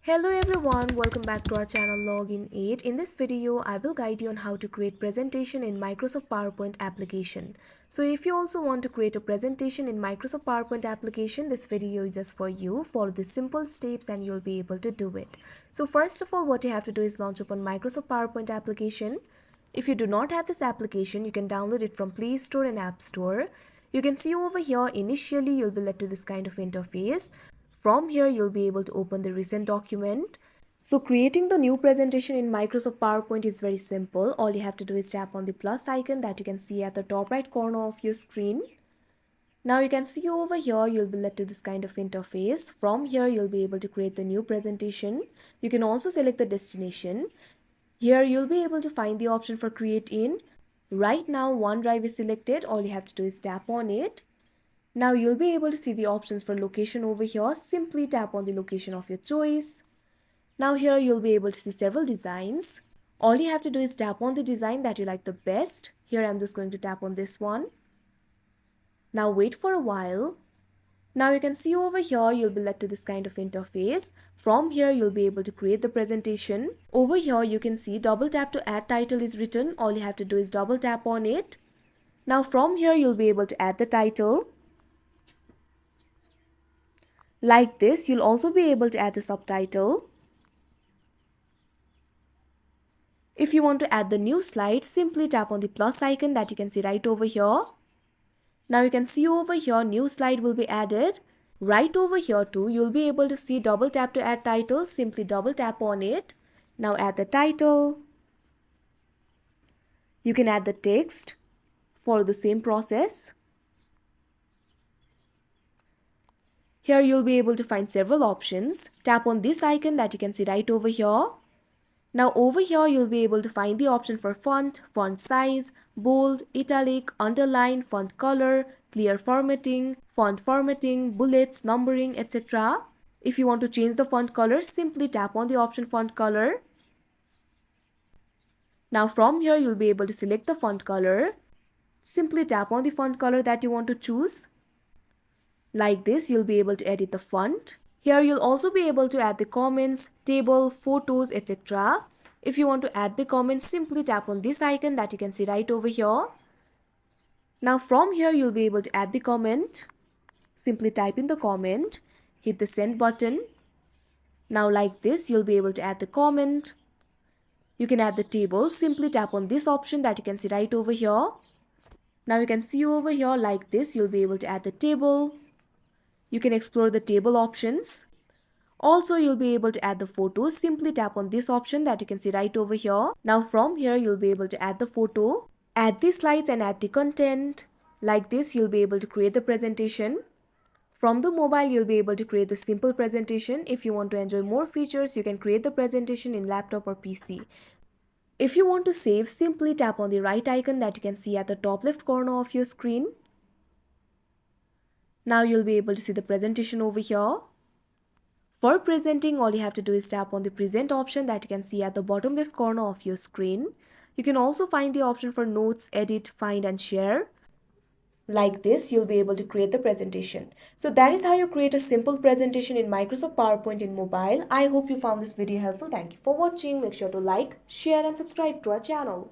Hello everyone, welcome back to our channel Login 8. In this video, I will guide you on how to create presentation in Microsoft PowerPoint application. So if you also want to create a presentation in Microsoft PowerPoint application, this video is just for you. Follow the simple steps and you'll be able to do it. So first of all, what you have to do is launch open Microsoft PowerPoint application. If you do not have this application, you can download it from Play Store and App Store. You can see over here, initially you'll be led to this kind of interface. From here, you'll be able to open the recent document. So creating the new presentation in Microsoft PowerPoint is very simple. All you have to do is tap on the plus icon that you can see at the top right corner of your screen. Now you can see over here, you'll be led to this kind of interface. From here, you'll be able to create the new presentation. You can also select the destination. Here, you'll be able to find the option for create in. Right now, OneDrive is selected. All you have to do is tap on it. Now you'll be able to see the options for location over here. Simply tap on the location of your choice. Now here you'll be able to see several designs. All you have to do is tap on the design that you like the best. Here I'm just going to tap on this one. Now wait for a while. Now you can see over here you'll be led to this kind of interface. From here you'll be able to create the presentation. Over here you can see double tap to add title is written. All you have to do is double tap on it. Now from here you'll be able to add the title. Like this, you'll also be able to add the subtitle. If you want to add the new slide, simply tap on the plus icon that you can see right over here. Now you can see over here, new slide will be added. Right over here too, you'll be able to see double tap to add title. Simply double tap on it. Now add the title. You can add the text. Follow the same process. Here you'll be able to find several options. Tap on this icon that you can see right over here. Now over here you'll be able to find the option for font, font size, bold, italic, underline, font color, clear formatting, bullets, numbering, etc. If you want to change the font color, simply tap on the option font color. Now from here you'll be able to select the font color. Simply tap on the font color that you want to choose. Like this, you'll be able to edit the font. Here you'll also be able to add the comments, table, photos, etc. If you want to add the comments, simply tap on this icon that you can see right over here. Now from here you'll be able to add the comment. Simply type in the comment, hit the send button. Now like this, you'll be able to add the comment. You can add the table. Simply tap on this option that you can see right over here. Now you can see over here like this, you'll be able to add the table. You can explore the table options. Also, you'll be able to add the photos. Simply tap on this option that you can see right over here. Now from here, you'll be able to add the photo, add the slides and add the content. Like this, you'll be able to create the presentation. From the mobile, you'll be able to create the simple presentation. If you want to enjoy more features, you can create the presentation in laptop or PC. If you want to save, simply tap on the right icon that you can see at the top left corner of your screen. Now you'll be able to see the presentation over here. For presenting, all you have to do is tap on the present option that you can see at the bottom left corner of your screen. You can also find the option for notes, edit, find and share. Like this, you'll be able to create the presentation. So that is how you create a simple presentation in Microsoft PowerPoint in mobile. I hope you found this video helpful. Thank you for watching. Make sure to like, share and subscribe to our channel.